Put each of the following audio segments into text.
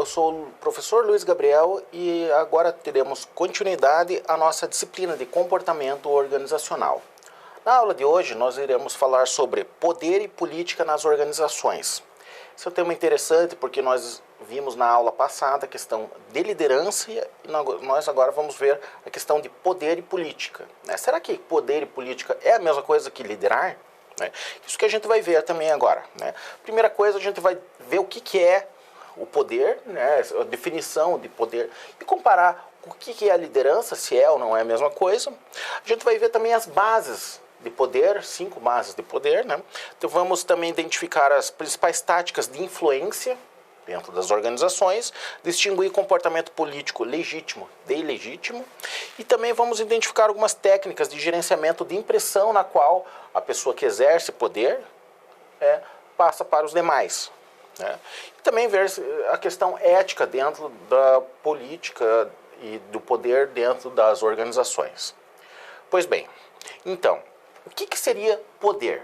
eu sou o professor Luiz Gabriel e agora teremos continuidade à nossa disciplina de comportamento organizacional. Na aula de hoje nós iremos falar sobre poder e política nas organizações. Esse é um tema interessante porque nós vimos na aula passada a questão de liderança e nós agora vamos ver a questão de poder e política. Será que poder e política é a mesma coisa que liderar? Isso que a gente vai ver também agora. Primeira coisa, a gente vai ver o que é o poder, a definição de poder, e comparar o que é a liderança, se é ou não é a mesma coisa. A gente vai ver também as bases de poder, 5 bases de poder. Então vamos também identificar as principais táticas de influência dentro das organizações, distinguir comportamento político legítimo de ilegítimo, e também vamos identificar algumas técnicas de gerenciamento de impressão na qual a pessoa que exerce poder passa para os demais. E também ver a questão ética dentro da política e do poder dentro das organizações. Pois bem, então, o que seria poder?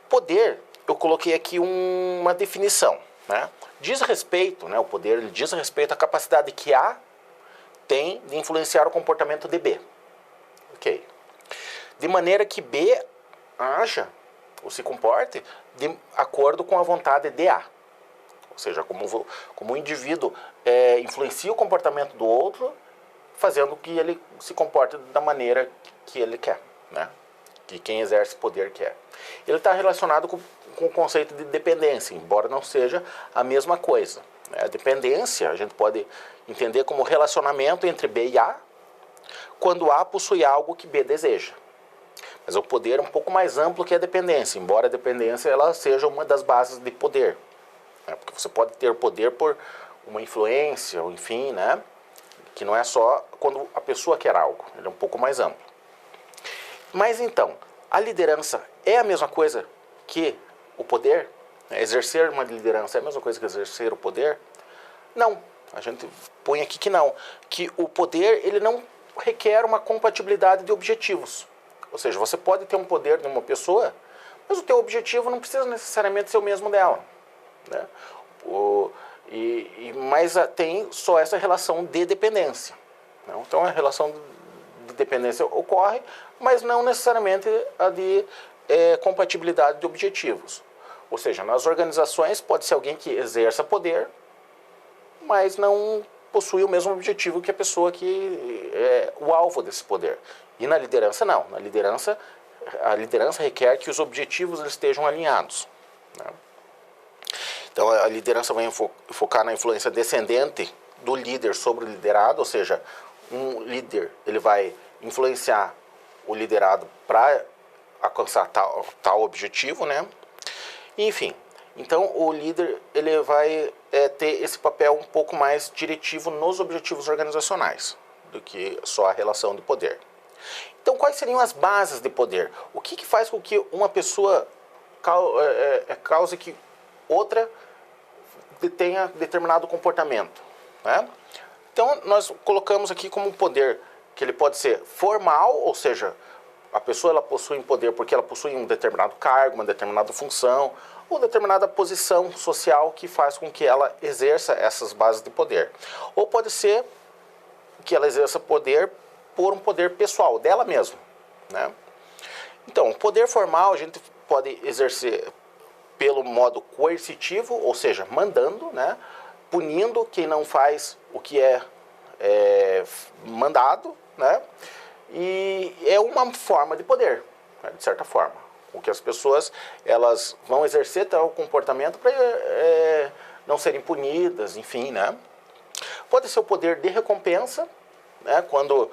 Poder, eu coloquei aqui uma definição. Diz respeito, o poder ele diz respeito à capacidade que A tem de influenciar o comportamento de B. Ok. De maneira que B haja ou se comporte de acordo com a vontade de A. Ou seja, como o indivíduo influencia o comportamento do outro, fazendo que ele se comporte da maneira que ele quer, que quem exerce poder quer. Ele está relacionado com o conceito de dependência, embora não seja a mesma coisa. A dependência a gente pode entender como relacionamento entre B e A, quando A possui algo que B deseja. Mas o poder é um pouco mais amplo que a dependência, embora a dependência ela seja uma das bases de poder. Porque você pode ter poder por uma influência, ou enfim, que não é só quando a pessoa quer algo, ele é um pouco mais amplo. Mas então, a liderança é a mesma coisa que o poder? Exercer uma liderança é a mesma coisa que exercer o poder? Não, a gente põe aqui que não. Que o poder ele não requer uma compatibilidade de objetivos. Ou seja, você pode ter um poder de uma pessoa, mas o teu objetivo não precisa necessariamente ser o mesmo dela. Mas tem só essa relação de dependência. Então a relação de dependência ocorre, mas não necessariamente a de compatibilidade de objetivos. Ou seja, nas organizações pode ser alguém que exerça poder, mas não possui o mesmo objetivo que a pessoa que é o alvo desse poder. E na liderança não. Na liderança, a liderança requer que os objetivos estejam alinhados. Então a liderança vai focar na influência descendente do líder sobre o liderado, ou seja, um líder ele vai influenciar o liderado para alcançar tal objetivo, Enfim, então o líder ele vai ter esse papel um pouco mais diretivo nos objetivos organizacionais do que só a relação de poder. Então quais seriam as bases de poder? O que faz com que uma pessoa cause que outra tenha determinado comportamento? Então nós colocamos aqui como poder que ele pode ser formal, ou seja, a pessoa ela possui poder porque ela possui um determinado cargo, uma determinada função, ou determinada posição social que faz com que ela exerça essas bases de poder. Ou pode ser que ela exerça poder por um poder pessoal, dela mesma. Então, poder formal a gente pode exercer pelo modo coercitivo, ou seja, mandando, punindo quem não faz o que é mandado, e é uma forma de poder, de certa forma, o que as pessoas elas vão exercer tal comportamento para não serem punidas, enfim, Pode ser o poder de recompensa, quando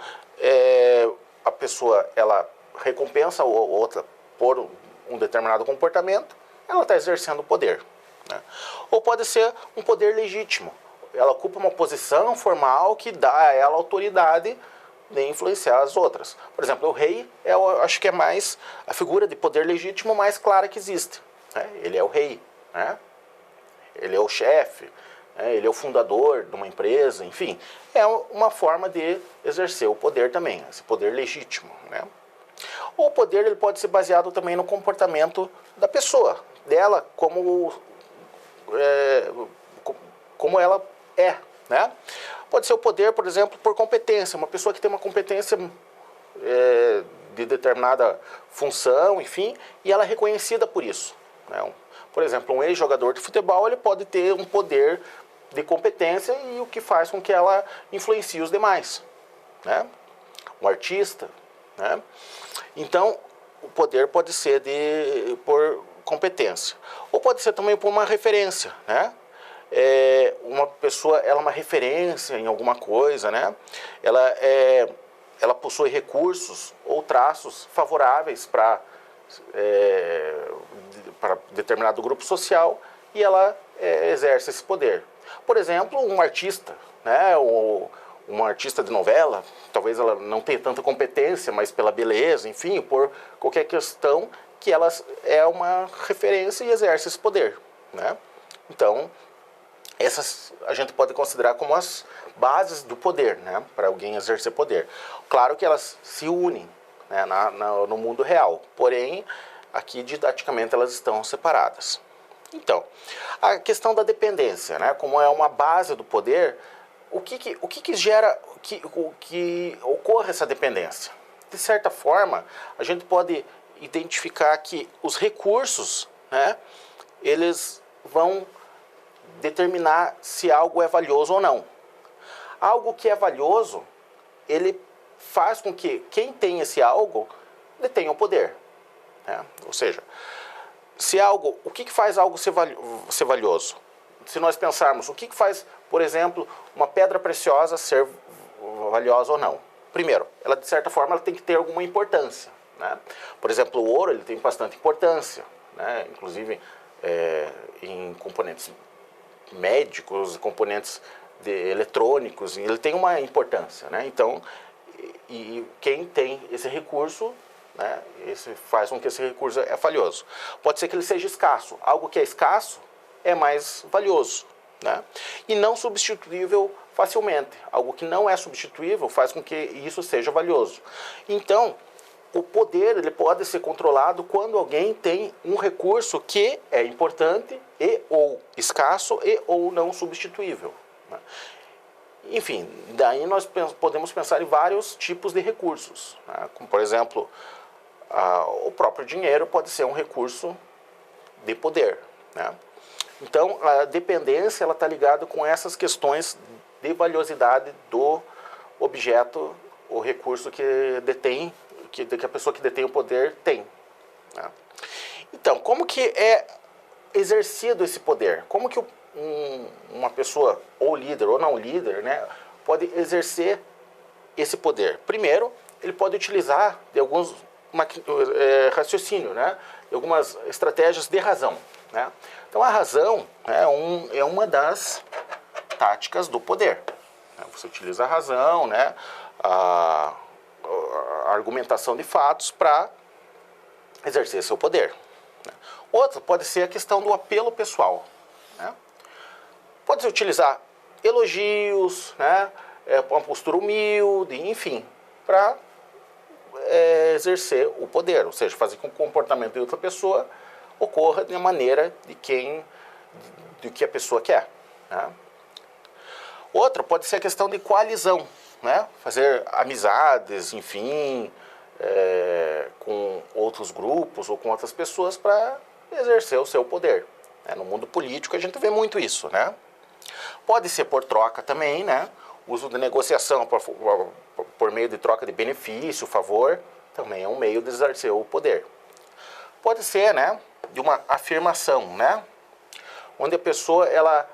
a pessoa ela recompensa a outra por um determinado comportamento, ela está exercendo o poder. Ou pode ser um poder legítimo, ela ocupa uma posição formal que dá a ela autoridade de influenciar as outras. Por exemplo, o rei, eu acho que é mais a figura de poder legítimo mais clara que existe. Ele é o rei, ele é o chefe, ele é o fundador de uma empresa, enfim. É uma forma de exercer o poder também, esse poder legítimo. O poder ele pode ser baseado também no comportamento da pessoa, dela, como ela é, né? Pode ser o poder, por exemplo, por competência. Uma pessoa que tem uma competência de determinada função, enfim, e ela é reconhecida por isso, né? Por exemplo, um ex-jogador de futebol, ele pode ter um poder de competência e o que faz com que ela influencie os demais, né? Um artista, né? Então, o poder pode ser por competência. Ou pode ser também por uma referência, né? Uma pessoa, ela é uma referência em alguma coisa, né? Ela possui recursos ou traços favoráveis para determinado grupo social e ela exerce esse poder. Por exemplo, um artista, né? Ou uma artista de novela, talvez ela não tenha tanta competência, mas pela beleza, enfim, por qualquer questão, que ela é uma referência e exerce esse poder, né? Então, essas a gente pode considerar como as bases do poder, né? Para alguém exercer poder. Claro que elas se unem, né? No mundo real, porém, aqui didaticamente elas estão separadas. Então, a questão da dependência, né? Como é uma base do poder, o que gera que ocorra essa dependência? De certa forma, a gente pode identificar que os recursos, né, eles vão determinar se algo é valioso ou não. Algo que é valioso, ele faz com que quem tem esse algo detenha o poder, né? Ou seja, se algo, o que faz algo ser valioso? Se nós pensarmos, o que faz, por exemplo, uma pedra preciosa ser valiosa ou não? Primeiro, ela de certa forma ela tem que ter alguma importância, né? Por exemplo, o ouro ele tem bastante importância, né? Inclusive em componentes médicos, componentes eletrônicos, ele tem uma importância, né? Então, e quem tem esse recurso, né, faz com que esse recurso é valioso. Pode ser que ele seja escasso. Algo que é escasso é mais valioso, né? E não substituível facilmente. Algo que não é substituível faz com que isso seja valioso. Então, o poder ele pode ser controlado quando alguém tem um recurso que é importante e ou escasso e ou não substituível, né? Enfim, daí nós podemos pensar em vários tipos de recursos, né? Como, por exemplo, o próprio dinheiro pode ser um recurso de poder, né? Então, a dependência ela está ligada com essas questões de valiosidade do objeto, o recurso que detém, que a pessoa que detém o poder tem, né? Então, como que é exercido esse poder? Como que uma pessoa, ou líder ou não líder, né, pode exercer esse poder? Primeiro, ele pode utilizar de alguns raciocínio, né, de algumas estratégias de razão, né? Então, a razão, né, é uma das táticas do poder, né? Você utiliza a razão, né, a argumentação de fatos para exercer seu poder, né? Outra pode ser a questão do apelo pessoal, né? Pode-se utilizar elogios, né, uma postura humilde, enfim, para exercer o poder, ou seja, fazer com que o comportamento de outra pessoa ocorra de maneira de que a pessoa quer, né? Outra pode ser a questão de coalizão, né? Fazer amizades, enfim, com outros grupos ou com outras pessoas para exercer o seu poder, né? No mundo político a gente vê muito isso, né? Pode ser por troca também, né? Uso de negociação por meio de troca de benefício, favor, também é um meio de exercer o poder. Pode ser, né, de uma afirmação, né? Onde a pessoa, ela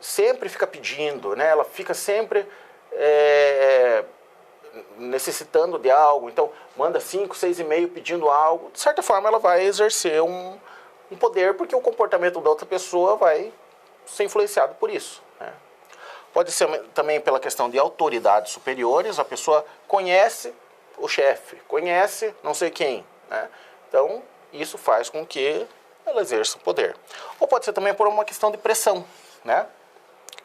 sempre fica pedindo, né? Ela fica sempre necessitando de algo, então manda 5, 6 e-mails pedindo algo. De certa forma, ela vai exercer um poder, porque o comportamento da outra pessoa vai ser influenciado por isso, né? Pode ser também pela questão de autoridades superiores, a pessoa conhece o chefe, conhece não sei quem, né? Então, isso faz com que ela exerça o poder. Ou pode ser também por uma questão de pressão, né?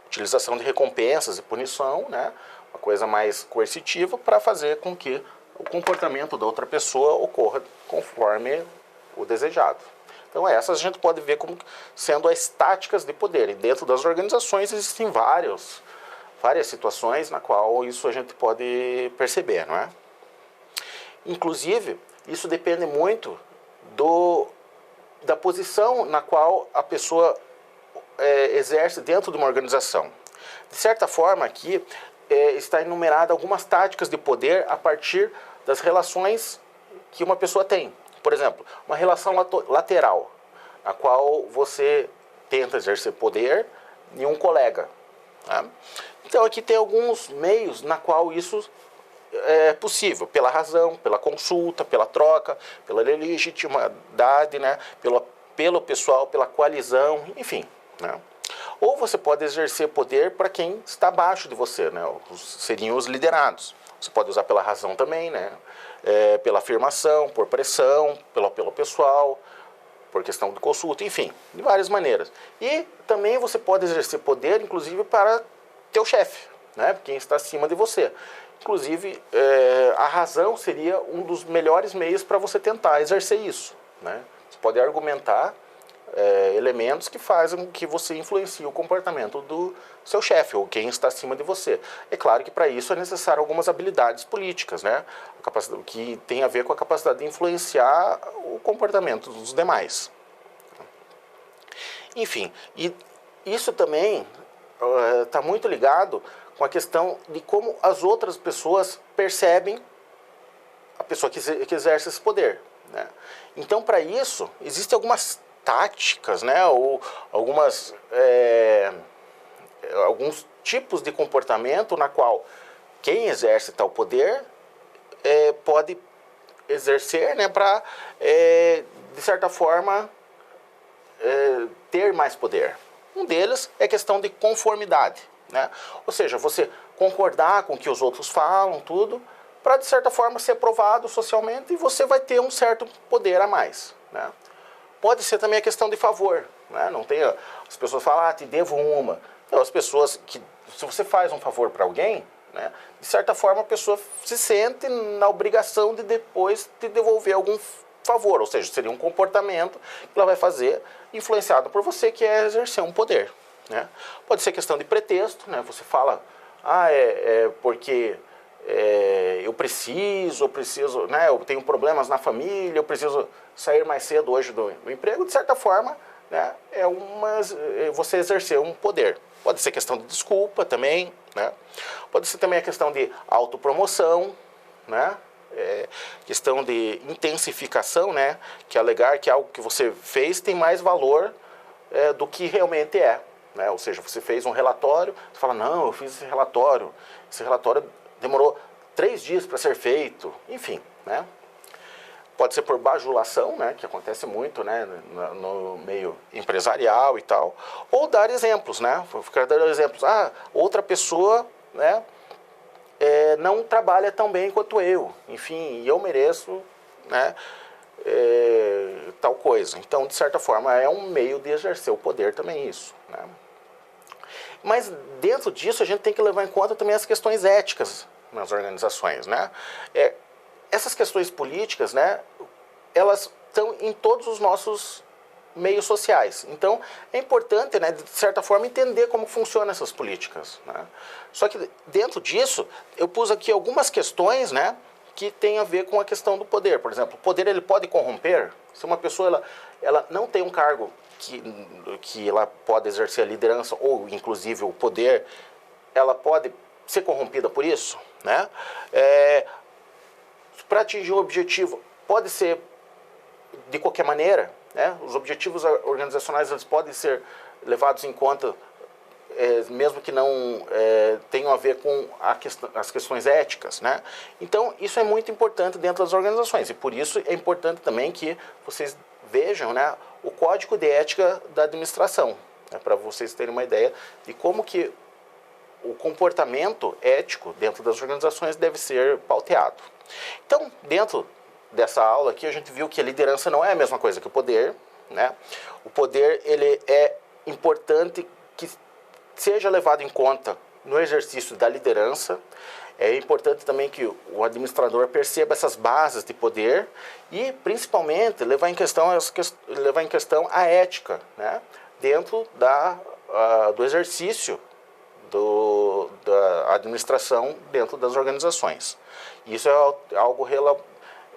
Utilização de recompensas e punição, né? Uma coisa mais coercitiva para fazer com que o comportamento da outra pessoa ocorra conforme o desejado. Então essas a gente pode ver como sendo as táticas de poder. E dentro das organizações existem várias situações na qual isso a gente pode perceber, não é? Inclusive, isso depende muito da posição na qual a pessoa exerce dentro de uma organização. De certa forma, aqui está enumerada algumas táticas de poder a partir das relações que uma pessoa tem. Por exemplo, uma relação lateral, na qual você tenta exercer poder em um colega. Tá? Então aqui tem alguns meios na qual isso é possível, pela razão, pela consulta, pela troca, pela legitimidade, né? pelo pessoal, pela coalizão, enfim. Né? Ou você pode exercer poder para quem está abaixo de você, né? Seriam os liderados. Você pode usar pela razão também, né? Pela afirmação, por pressão, pelo pessoal, por questão de consulta, enfim, de várias maneiras. E também você pode exercer poder, inclusive, para teu chefe, né? Quem está acima de você. Inclusive, a razão seria um dos melhores meios para você tentar exercer isso, né? Você pode argumentar elementos que fazem que você influencie o comportamento do seu chefe ou quem está acima de você. É claro que para isso é necessário algumas habilidades políticas, né? Que tem a ver com a capacidade de influenciar o comportamento dos demais. Enfim, e isso também está muito ligado com a questão de como as outras pessoas percebem a pessoa que exerce esse poder, né? Então, para isso, existem algumas táticas, né, ou alguns tipos de comportamento na qual quem exerce tal poder pode exercer, né, para, de certa forma, ter mais poder. Um deles é a questão de conformidade, né? Ou seja, você concordar com o que os outros falam, tudo, para, de certa forma, ser aprovado socialmente e você vai ter um certo poder a mais, né? Pode ser também a questão de favor, né? Não tem, as pessoas falam, te devo uma. Então, as pessoas que, se você faz um favor para alguém, né, de certa forma a pessoa se sente na obrigação de depois te devolver algum favor, ou seja, seria um comportamento que ela vai fazer influenciado por você, que é exercer um poder, né? Pode ser questão de pretexto, né? Você fala, porque eu preciso, né? Eu tenho problemas na família, eu preciso sair mais cedo hoje do emprego, de certa forma, né? Você exercer um poder. Pode ser questão de desculpa também, né? Pode ser também a questão de autopromoção, né? Questão de intensificação, né? Que alegar que algo que você fez tem mais valor do que realmente é, né? Ou seja, você fez um relatório, você fala, não, eu fiz esse relatório demorou 3 dias para ser feito, enfim, né? Pode ser por bajulação, né, que acontece muito, né, no meio empresarial e tal, ou dar exemplos, né? Ficar dando exemplos. Outra pessoa, né, não trabalha tão bem quanto eu, enfim, eu mereço, né, tal coisa. Então, de certa forma, é um meio de exercer o poder também isso, né? Mas dentro disso a gente tem que levar em conta também as questões éticas nas organizações, né? Essas questões políticas, né, elas estão em todos os nossos meios sociais. Então, é importante, né, de certa forma, entender como funcionam essas políticas, né? Só que dentro disso, eu pus aqui algumas questões, né, que têm a ver com a questão do poder. Por exemplo, o poder ele pode corromper? Se uma pessoa ela não tem um cargo que ela pode exercer a liderança ou, inclusive, o poder, ela pode ser corrompida por isso, né? Para atingir um objetivo, pode ser de qualquer maneira, né? Os objetivos organizacionais eles podem ser levados em conta, mesmo que não tenham a ver com as questões éticas, né? Então, isso é muito importante dentro das organizações e por isso é importante também que vocês vejam, né, o código de ética da administração, né, para vocês terem uma ideia de como que o comportamento ético dentro das organizações deve ser pauteado. Então, dentro dessa aula aqui, a gente viu que a liderança não é a mesma coisa que o poder, né? O poder ele é importante que seja levado em conta no exercício da liderança. É importante também que o administrador perceba essas bases de poder e, principalmente, levar em questão a ética, né, dentro do exercício da administração dentro das organizações. Isso é algo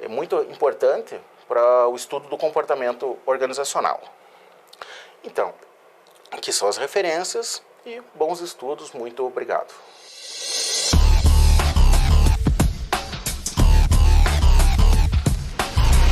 muito importante para o estudo do comportamento organizacional. Então, aqui são as referências e bons estudos. Muito obrigado.